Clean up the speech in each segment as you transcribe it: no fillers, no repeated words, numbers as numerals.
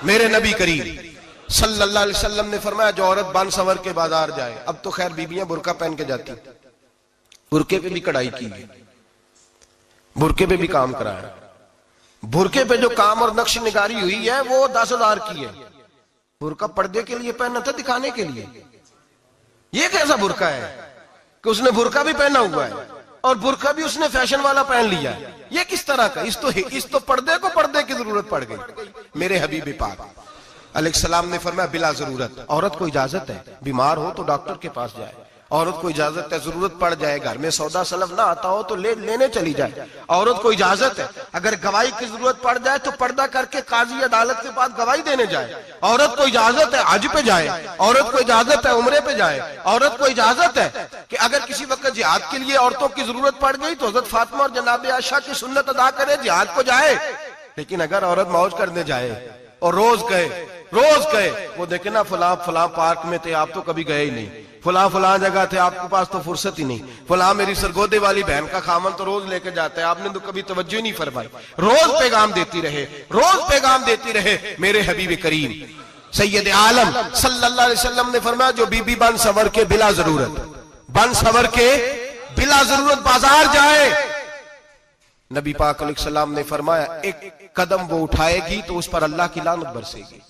मेरे नबी करीम सल्लल्लाहु अलैहि वसल्लम ने फरमाया जो औरत बन सवर के बाजार जाए, अब तो खैर बीबियां बुरका पहन के जाती, बुरके पे भी कढ़ाई की है, बुरके पे भी काम कराया, बुरके पे जो काम और नक्श निगारी हुई है वो 10,000 की है। बुरका पर्दे के लिए पहना था, दिखाने के लिए। ये कैसा बुरका है कि उसने बुरका भी पहना हुआ है और बुरका भी उसने फैशन वाला पहन लिया है। ये किस तरह का? इस तो पर्दे को पर्दे की जरूरत पड़ गई। मेरे हबीब पाक अलैहिस्सलाम ने फरमाया बिला जरूरत, औरत को इजाजत है, बीमार हो तो डॉक्टर के पास जाए, औरत को इजाजत है, जरूरत पड़ जाए, घर में सौदा सलफ ना आता हो तो लेने चली जाए, औरत को इजाजत है। अगर गवाही की जरूरत पड़ जाए तो पर्दा करके काजी अदालत के पास गवाही देने जाए, औरत को इजाजत है हज पे जाए, औरत को इजाजत है उम्रे पे जाए, औरत को इजाजत है कि अगर किसी वक्त जिहाद के लिए औरतों की जरूरत पड़ गई तो हजरत फातिमा और जनाब आयशा की सुन्नत अदा करे, जिहाद को जाए। लेकिन अगर औरत मौज करने जाए और रोज कहे वो देखे ना फलां पार्क में थे, आप तो कभी गए ही नहीं, फलां जगह थे, आपके पास तो फुर्सत ही नहीं, फलां मेरी सरगोदे वाली बहन का खामन तो रोज लेके जाता है, आपने तो कभी तवज्जो ही नहीं फरमाई। रोज पैगाम देती रहे मेरे हबीब करीम सैयद आलम सल्लल्लाहु अलैहि वसल्लम ने फरमाया जो बीबी बन सवर के बिला जरूरत बाजार जाए, नबी पाक अलैहिस्सलाम ने फरमाया एक कदम वो उठाएगी तो उस पर अल्लाह की लानत बरसेगी,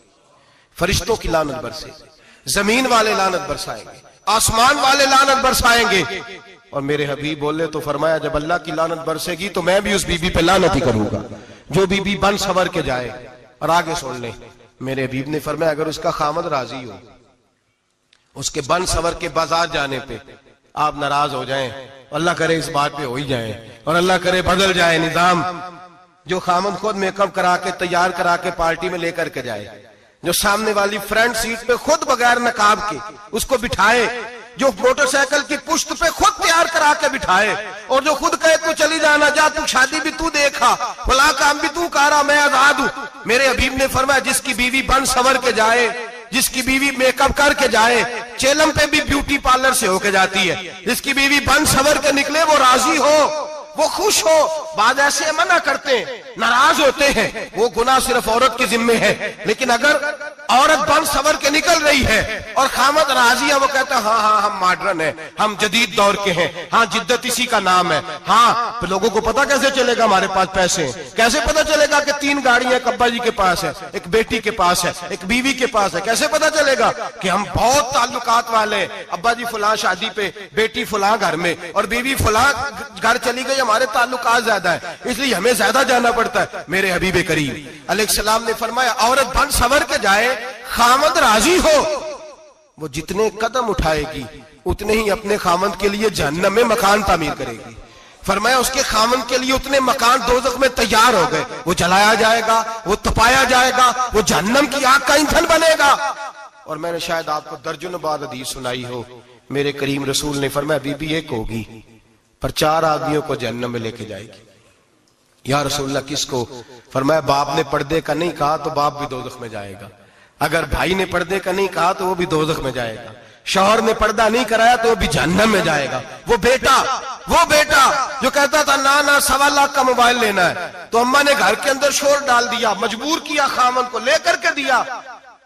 फरिश्तों की लानत बरसेगी, जमीन वाले लानत बरसाएंगे, आसमान वाले लानत बरसाएंगे। और मेरे हबीब बोले तो फरमाया जब अल्लाह की लानत बरसेगी तो मैं भी उस बीबी पे लानत ही करूंगा जो बीबी बन सवर के जाए। और आगे सुन ले, मेरे हबीब ने फरमाया अगर उसका खामद राजी हो, उसके बन सवर के बाजार जाने पे आप नाराज हो जाएं, अल्लाह करे इस बात पे हो ही जाए और अल्लाह करे बदल जाए निजाम, जो खामद खुद मेकअप करा के तैयार करा के पार्टी में लेकर के जाए, जो सामने वाली फ्रंट सीट पे खुद बगैर नकाब के उसको बिठाए, जो मोटरसाइकिल की पुश्त पे खुद तैयार करा के बिठाए और जो खुद कहे तू चली जाना, जा तू शादी भी तू देखा, फला काम भी तू करा, मैं आजाद हूं। मेरे हबीब ने फरमाया जिसकी बीवी बन सवर के जाए, जिसकी बीवी मेकअप करके जाए, चेलम पे भी ब्यूटी पार्लर से होके जाती है, जिसकी बीवी बन सवर के निकले वो राजी हो, वो खुश हो। बाद ऐसे मना करते हैं, नाराज होते हैं, वो गुनाह सिर्फ औरत के जिम्मे है। लेकिन अगर औरत बन सवर के निकल रही है और खामद राजी है, वो कहता है हाँ हम मॉडर्न है, हम जदीद दौर के हैं, हाँ जिद्दत इसी का नाम है, हाँ तो लोगों को पता कैसे चलेगा हमारे पास पैसे हैं, कैसे पता चलेगा कि 3 गाड़ियां एक अब्बा जी के पास है, एक बेटी के पास है, एक बीवी के पास है, कैसे पता चलेगा कि हम बहुत ताल्लुकात वाले हैं, अब्बा जी फलां शादी पे, बेटी फलां घर में और बीवी फलां घर चली गई, हमारे ताल्लुकात ज्यादा है इसलिए हमें ज्यादा जाना पड़ता है। मेरे हबीब करीम अलैहिस्सलाम ने फरमाया औरत बन सवर के जाए, खामद राजी हो, वो जितने कदम उठाएगी उतने ही अपने खामद के लिए जहन्नम में मकान तामीर करेगी। फरमाया उसके खामद के लिए उतने मकान दोज़ख में तैयार हो गए, वो जलाया जाएगा, वो तपाया जाएगा, वो जहन्नम की आग का ईंधन बनेगा। और मैंने शायद आपको दर्जनों बार हदीस सुनाई हो, मेरे करीम रसूल ने फरमाया बीबी एक होगी पर 4 आदमियों को जहन्नम में लेके जाएगी। या रसूलल्लाह किसको? फरमाया बाप ने पर्दे का नहीं कहा तो बाप भी दोज़ख में जाएगा, अगर भाई ने पर्दे का नहीं कहा तो वो भी दोज़ख में जाएगा, शौहर ने पर्दा नहीं कराया तो वो भी जहन्नम में जाएगा। वो बेटा जो कहता था ना 1.25 लाख का मोबाइल लेना है, तो अम्मा ने घर के अंदर शोर डाल दिया, मजबूर किया, खामन को लेकर के दिया।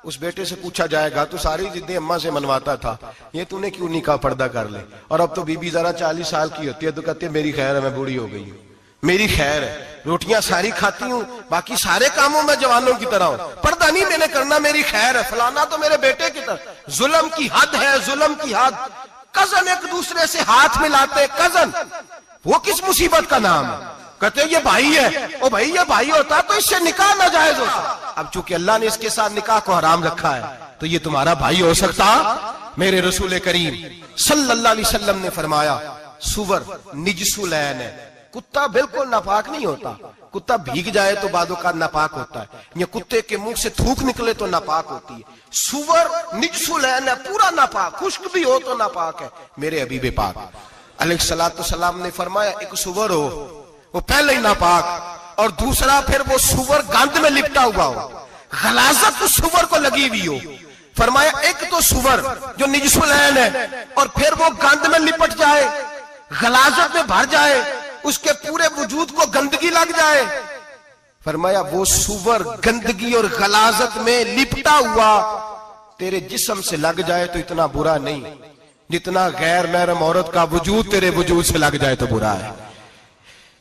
उस बेटे से पूछा जाएगा तो सारी जिद्दें अम्मा से मनवाता था, ये तूने क्यों नहीं कहा पर्दा कर ले? और अब तो बीबी जरा 40 साल की होती है तो कहती है मेरी खैर है, मैं बूढ़ी हो गई हूँ, मेरी खैर है, रोटियां सारी खाती हूँ, बाकी सारे कामों में जवानों की तरह हूं, पर्दा नहीं मैंने करना, मेरी खैर है, फलाना तो मेरे बेटे की तरह। जुल्म की हद है, जुल्म की हद। कजन एक दूसरे से हाथ मिलाते, कजन, वो किस मुसीबत का नाम है? कहते ये भाई है, ओ भाई ये भाई होता तो इससे निकाह नाजायज होता। अब चूंकि अल्लाह ने इसके साथ निकाह को हराम रखा है तो ये तुम्हारा भाई हो सकता? मेरे रसूल करीम सल्लल्लाहु अलैहि वसल्लम ने फरमाया सुवर निजसुलैन है, कुत्ता बिल्कुल नापाक नहीं होता, कुत्ता भीग जाए तो बादों का नापाक होता है, या कुत्ते के मुंह से थूक निकले तो नापाक होती है। सुवर निजसुलैन है, पूरा नापाक, खुश्क भी हो तो नापाक है। मेरे हबीब पाक अलैहिस्सलातु वस्सलाम ने फरमाया एक सुवर हो वो पहले ही नापाक, और दूसरा फिर वो सुवर गंद में लिपटा हुआ हो, गलाजत उस सुवर को लगी हुई हो। फरमाया एक तो सुवर जो निजसुलैन है और फिर वो गंद में लिपट जाए, गलाजत में भर जाए, उसके पूरे वजूद को गंदगी लग जाए, फरमाया वो सुवर गंदगी और गलाजत में लिपटा हुआ तेरे जिस्म से लग जाए तो इतना बुरा नहीं, जितना गैर महरम औरत का वजूद तेरे वजूद से लग जाए तो बुरा है।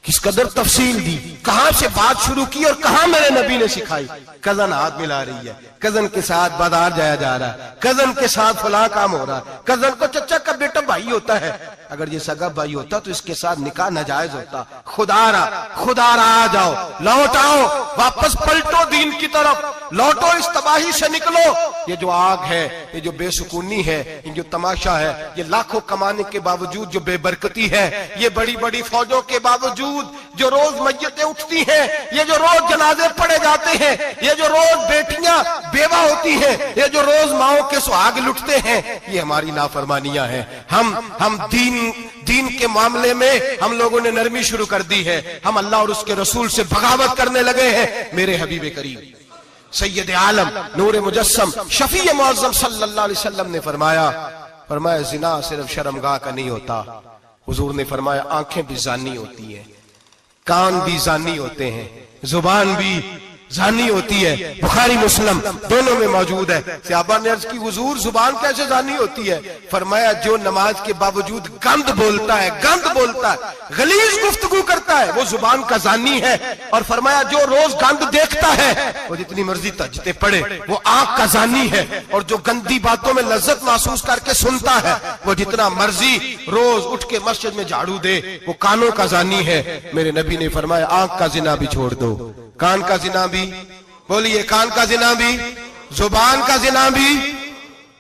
किस कदर तफसील दी, कहां से बात शुरू की और कहां मेरे नबी ने सिखाई। कजन हाथ मिला रही है, कजन के साथ बाजार जाया जा रहा है, कजन के साथ फला काम हो रहा है, कजन को चचा का बेटा भाई होता है, अगर ये सगा भाई होता तो इसके साथ निकाह नाजायज होता। खुदारा आ जाओ, लौट आओ, वापस पलटो दीन की तरफ, लौटो, इस तबाही से निकलो। ये जो आग है, ये जो बेसुकूनी है, ये जो तमाशा है, ये लाखों कमाने के बावजूद जो बेबरकती है, ये बड़ी बड़ी फौजों के बावजूद जो रोज मय्यतें उठती हैं, ये जो रोज जनाजे पड़े जाते हैं, ये जो रोज बेटियां बेवा होती हैं, ये जो रोज माओ के सुहाग लुटते हैं, ये हमारी नाफरमानियां हैं। हम दीन के मामले में हम लोगों ने नरमी शुरू कर दी है, हम अल्लाह और उसके रसूल से बगावत करने लगे हैं। मेरे हबीब करीम सैयद आलम नूर मुजस्सम शफी मुअज़्ज़म सल्लल्लाहु अलैहि वसल्लम ने फरमाया जिना सिर्फ शर्मगाह का नहीं होता, हुजूर ने फरमाया आंखें भी जानी होती हैं, कान भी जानी होते हैं, जुबान भी जानी होती है। बुखारी मुस्लिम दोनों में मौजूद है। सहाबा ने अर्ज की हुजूर जुबान कैसे जानी होती है? फरमाया जो नमाज के बावजूद गंद बोलता है, गलीज गुफ्तगू करता है, वो जुबान का जानी है। और फरमाया जो रोज गंद देखता है, वो जितनी मर्जी तहज्जुद पढ़े, वो आंख का जानी है। और जो गंदी बातों में लज्जत महसूस करके सुनता है, वो जितना मर्जी रोज उठ के मस्जिद में झाड़ू दे, वो कानों का जानी है। मेरे नबी ने फरमाया आंख का जिना भी छोड़ दो, कान का जिना भी, बोलिए कान का जिना भी, जुबान का जिना भी।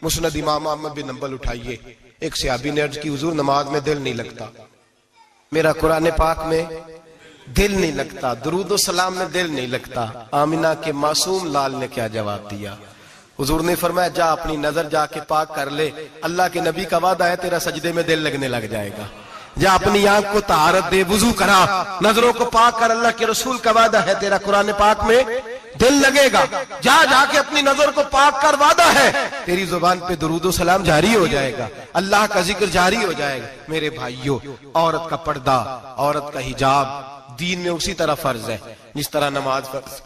मुस्नद इमाम अहमद बिन हंबल उठाइए, एक सहाबी ने अर्ज की हुजूर नमाज में दिल नहीं लगता, मेरा कुरान पाक में दिल नहीं लगता, दुरूद व सलाम में दिल नहीं लगता। आमिना के मासूम लाल ने क्या जवाब दिया? हुजूर ने फरमाया जा अपनी नजर जाके पाक कर ले, अल्लाह के नबी का वादा है तेरा सजदे में दिल लगने लग जाएगा। जा अपनी आंख को तहारत दे, वुजू करा, नजरों को पाक कर, अल्लाह के रसूल का वादा है तेरा कुरान पाक में दिल लगेगा। जाके अपनी नजर को पाक कर, वादा है तेरी जुबान पे दुरूद सलाम जारी हो जाएगा, अल्लाह का जिक्र जारी हो जाएगा। मेरे भाइयों, औरत का पर्दा, औरत का हिजाब दीन में उसी तरह फर्ज है जिस तरह नमाज फर्ज,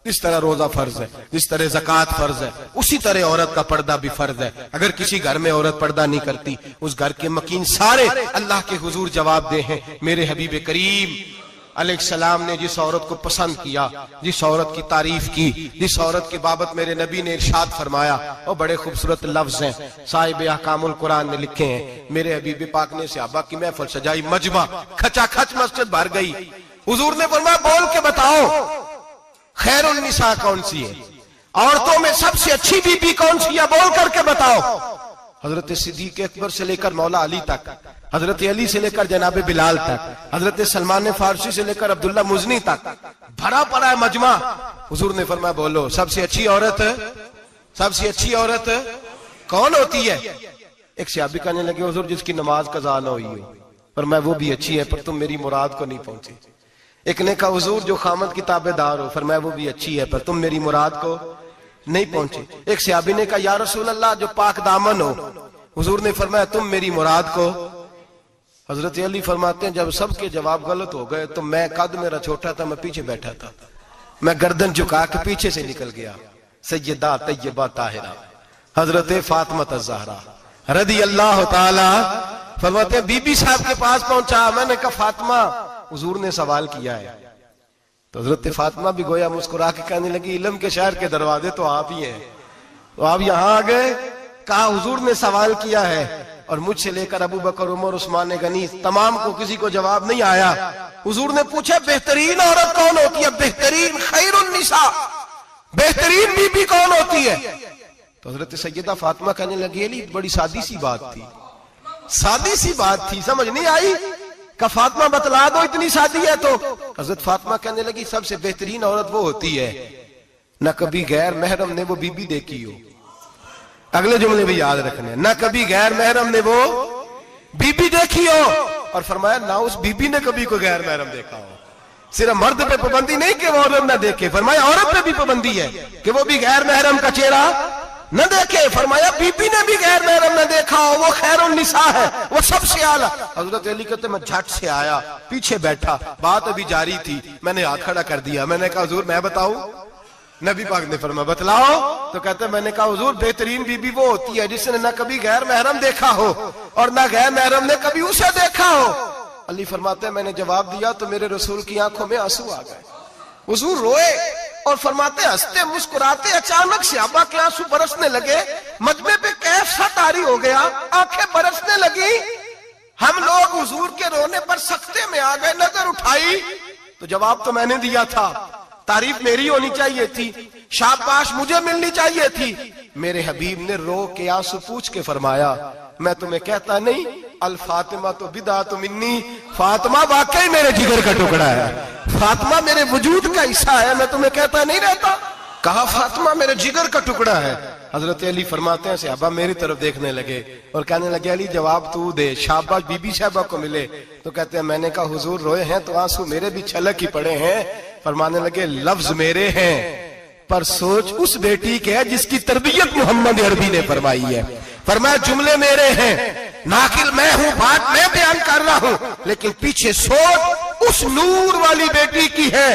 जिस तरह रोजा फर्ज है, जिस तरह ज़कात फर्ज है, उसी तरह औरत का पर्दा भी फर्ज है। अगर किसी घर में औरत पर्दा नहीं करती, उस घर के मकीन सारे अल्लाह के हुजूर जवाब दे हैं। मेरे हबीब करीम अलैहिस्सलाम ने जिस औरत को पसंद किया, जिस औरत की तारीफ की, जिस औरत की बाबत मेरे नबी ने इरशाद फरमाया, वो बड़े खूबसूरत लफ्ज हैं, साहिब अहकामुल कुरान ने लिखे हैं। मेरे हबीब पाक ने सहाबा की महफिल सजाई, मजमा खचाखच मस्जिद भर गई। हुजूर ने फरमाया बोल के बताओ खैरुन निसा कौन सी है, औरतों में सबसे अच्छी बीबी कौन सी है, बोल करके बताओ। हजरत सिद्दीक अकबर से लेकर मौला अली तक, हजरत अली से लेकर जनाबे बिलाल तक, हजरत सलमान फारसी से लेकर अब्दुल्ला मुजनी तक भरा पड़ा है मजमा। हुजूर ने फरमाया बोलो सबसे अच्छी औरत कौन होती है? एक सहाबी कहने लगे हुजूर जिसकी नमाज कज़ा न हुई हो। पर मैं वो भी अच्छी है, पर तुम मेरी मुराद को नहीं पहुंचे। एक ने कहा हुजूर जो खामद की ताबेदार हो, फरमाया वो भी अच्छी है, पर तुम मेरी मुराद को नहीं पहुंचे। एक सहाबी ने कहा या रसूल अल्लाह जो पाक दामन हो। हुजूर ने फरमाया तुम मेरी मुराद को। हजरत अली फरमाते हैं जब सबके जवाब गलत हो गए तो मैं, कद मेरा छोटा था, मैं पीछे बैठा था, मैं गर्दन झुका के पीछे से निकल गया। सैयदा तैयबा ताहिरा हजरत फातिमा ज़हरा रदी अल्लाह ताला फरमाते हैं बीबी साहब के पास पहुंचा। मैंने कहा फातिमा, हुजूर ने सवाल किया है। तो हजरत फातिमा भी गोया मुस्कुरा के कहने लगी इल्म के शहर के दरवाजे तो आप ही हैं, तो आप यहाँ आ गए। कहा हुजूर ने सवाल किया है और मुझसे लेकर अबू बकर, उमर, उस्मान गनी तमाम को किसी को जवाब नहीं आया। हुजूर ने पूछा बेहतरीन औरत कौन होती है? बेहतरीन खैरुन निसा, बेहतरीन बीबी कौन होती है? तो हजरत सैयदा फातिमा कहने लगी अली बड़ी सादी सी बात थी, सादी सी बात थी, समझ नहीं आई। का फातिमा बतला दो इतनी सादी है। तो हजरत फातिमा कहने लगी सबसे बेहतरीन औरत वो होती है न कभी गैर महरम ने वो बीबी देखी हो। अगले जुमले भी याद रखने, न कभी गैर महरम ने वो बीबी देखी हो। और फरमाया ना उस बीबी ने कभी कोई गैर महरम देखा हो। सिर्फ मर्द पे पाबंदी नहीं कि वो औरत ना देखे, फरमाया औरत पे भी पाबंदी है कि वो भी गैर महरम का चेहरा न देखे। फरमाया बीबी ने भी गैर महरम न देखा हो, वो खैरुन निसा है, वो सबसे आला। हजरत अली कहते मैं झट से आया, पीछे बैठा, बात अभी जारी थी, मैंने हाथ खड़ा कर दिया। मैंने कहा हुजूर मैं बताऊं? नबी पाक ने फरमाया बतलाओ। तो कहते मैंने कहा हुजूर बेहतरीन बीबी वो होती है जिसने न कभी गैर महरम देखा हो और न गैर महरम ने कभी उसे देखा हो। अली फरमाते मैंने जवाब दिया तो मेरे रसूल की आंखों में आंसू आ गए। हुजूर रोए और फरमाते हंसते मुस्कुराते अचानक सहाबा के आंसू बरसने लगे। मजमे पे कैफ सा तारी हो गया, आंखें बरसने लगी। हम लोग हुजूर के रोने पर सख्ते में आ गए। नजर उठाई तो जवाब तो मैंने दिया था, तारीफ मेरी होनी चाहिए थी, शाबाश मुझे मिलनी चाहिए थी। मेरे हबीब ने रो के आंसू पूछ के फरमाया मैं तुम्हें कहता नहीं अल फातिमा तो बिदा तो मिन्नी, फातिमा वाकई मेरे जिगर का टुकड़ा है, फातिमा मेरे वजूद का हिस्सा है, मैं तुम्हें कहता नहीं रहता। कहा फातिमा मेरे जिगर का टुकड़ा है। हजरत अली फरमाते हैं सहाबा मेरी तरफ देखने लगे और कहने लगे अली जवाब तू दे, शाबाश बीबी साहबा को मिले। तो कहते हैं मैंने कहा हुजूर रोए हैं तो आंसू मेरे भी छलक ही पड़े हैं। फरमाने लगे लफ्ज मेरे हैं पर सोच उस बेटी के है जिसकी तरबियत मोहम्मद अरबी ने फरमाई है। फरमाया जुमले मेरे हैं, नाकिल मैं हूं, बात मैं बयान कर रहा हूं, लेकिन पीछे सोच उस नूर वाली बेटी की है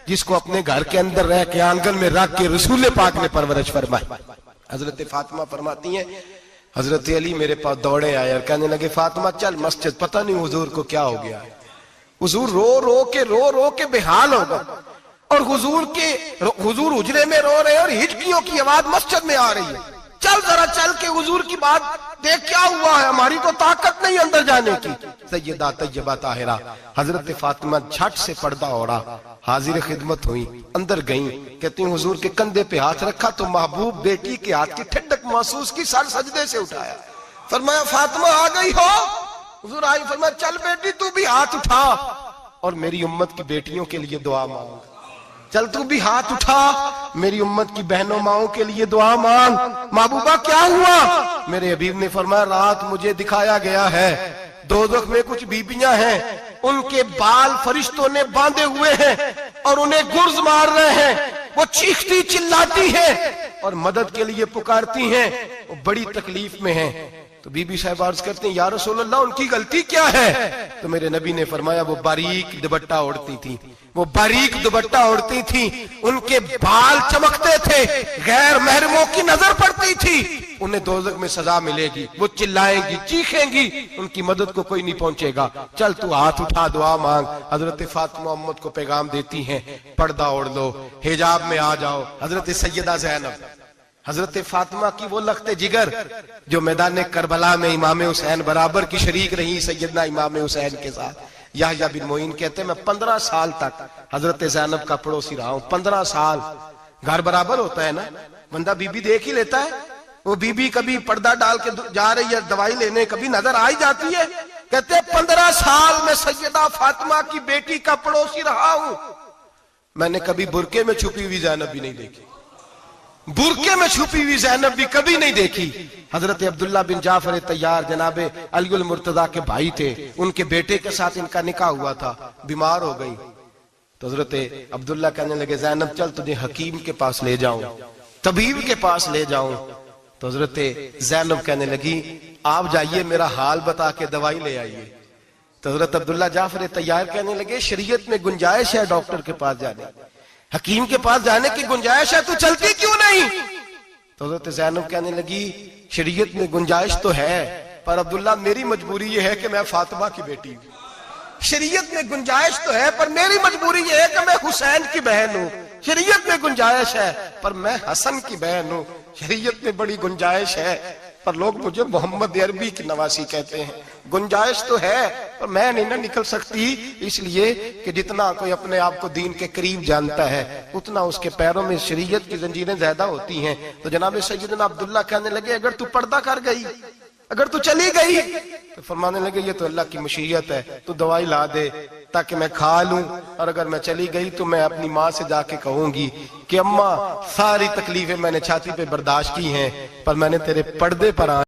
जिसको अपने घर के अंदर रह के आंगन में रख के रसूल पाक ने परवरिश फरमाई। हजरत फातिमा फरमाती हैं हजरत अली मेरे पास दौड़े आए और कहने लगे फातिमा चल मस्जिद, पता नहीं हुजूर को क्या हो गया। हुजूर रो रो के बेहाल हो गए और हुजूर हुजरे में रो रहे हैं और हिचकियों की आवाज मस्जिद में आ रही है। चल जरा चल के हुजूर की बात देख क्या हुआ है, हमारी तो ताकत नहीं अंदर जाने की। सैयदा तैयबा ताहिरा हजरत फातिमा झट से पर्दा ओढ़ा, हाजिर खिदमत हुई, अंदर गई। कहती हुजूर के कंधे पे हाथ रखा तो महबूब बेटी के हाथ की ठंडक महसूस की, सर सजदे से उठाया। फरमाया फातिमा आ गई हो? हुजूर आई। फरमाया चल बेटी तू भी हाथ उठा और मेरी उम्मत की बेटियों के लिए दुआ मांग। चल तू भी हाथ उठा, मेरी उम्मत की बहनों माओं के लिए दुआ मांग। महबूबा क्या हुआ? मेरे हबीब ने फरमाया रात मुझे दिखाया गया है दोज़ख में कुछ बीबियां हैं, उनके बाल फरिश्तों ने बांधे हुए हैं और उन्हें गुर्ज मार रहे हैं। वो चीखती चिल्लाती हैं और मदद के लिए पुकारती हैं, वो बड़ी तकलीफ में हैं। तो बीबी साहब अर्ज करते हैं या रसूल अल्लाह उनकी गलती क्या है? तो मेरे नबी ने फरमाया वो बारीक दुपट्टा ओढ़ती थी, वो बारीक दुपट्टा ओढ़ती थी, उनके बाल चमकते थे, गैर महरमों की नजर पड़ती थी, उन्हें दोज़ख में सजा मिलेगी, वो चिल्लाएंगी चीखेंगी, उनकी मदद को कोई नहीं पहुंचेगा। चल तू हाथ उठा दुआ मांग। हजरत फातिमा उम्मत को पैगाम देती हैं पर्दा ओढ़ लो, हिजाब में आ जाओ। हजरत सैयदा ज़ैनब हजरत फातिमा की वो लख्ते जिगर जो मैदान करबला में इमाम हुसैन बराबर की शरीक रही सैयदना इमाम हुसैन के साथ। याह्या बिन मोइन कहते हैं मैं 15 साल तक हजरत ज़ैनब का पड़ोसी रहा हूं। 15 साल, घर बराबर होता है ना, बंदा बीबी देख ही लेता है। वो बीबी कभी पर्दा डाल के जा रही है दवाई लेने, कभी नजर आ ही जाती है। कहते हैं 15 साल में सैयदा फातिमा की बेटी का पड़ोसी रहा हूं, मैंने कभी बुरके में छुपी हुई ज़ैनब भी नहीं देखी, बुरके में छुपी हुई ज़ैनब भी कभी नहीं देखी। हजरत अब्दुल्ला बिन जाफर तैयार जनाबे अलीउल मुर्तजा के भाई थे, उनके बेटे के साथ इनका निकाह हुआ था, बीमार हो गई। तो हजरत अब्दुल्ला कहने लगे ज़ैनब चल तुझे हकीम के पास ले जाऊं, तबीब के पास ले जाऊं। तो हजरत ज़ैनब कहने लगी आप जाइए मेरा हाल बता के दवाई ले आइए। तो हजरत अब्दुल्ला जाफर तैयार कहने लगे शरीयत में गुंजाइश है डॉक्टर के पास जाने, हकीम के पास जाने की गुंजाइश है, तू चलती क्यों नहीं? तो हज़रत ज़ैनब कहने लगी शरीयत में गुंजाइश तो है पर अब्दुल्ला मेरी मजबूरी ये है कि मैं फातिमा की बेटी हूं। शरीयत में गुंजाइश तो है पर मेरी मजबूरी ये है कि मैं हुसैन की बहन हूं। शरीयत में गुंजाइश है पर मैं हसन की बहन हूं। शरीयत में बड़ी गुंजाइश है पर लोग मुझे मोहम्मद अरबी की नवासी कहते हैं। गुंजाइश तो है पर मैं नहीं ना निकल सकती, इसलिए कि जितना कोई अपने आप को दीन के करीब जानता है उतना उसके पैरों में शरीयत की जंजीरें ज्यादा होती हैं। तो जनाब सैयदना अब्दुल्ला कहने लगे अगर तू पर्दा कर गई, अगर तू चली गई, तो फरमाने लगे ये तो अल्लाह की मशीयत है, तू दवाई ला दे ताकि मैं खा लूं, और अगर मैं चली गई तो मैं अपनी माँ से जाके कहूंगी कि अम्मा सारी तकलीफें मैंने छाती पे बर्दाश्त की हैं पर मैंने तेरे पर्दे पर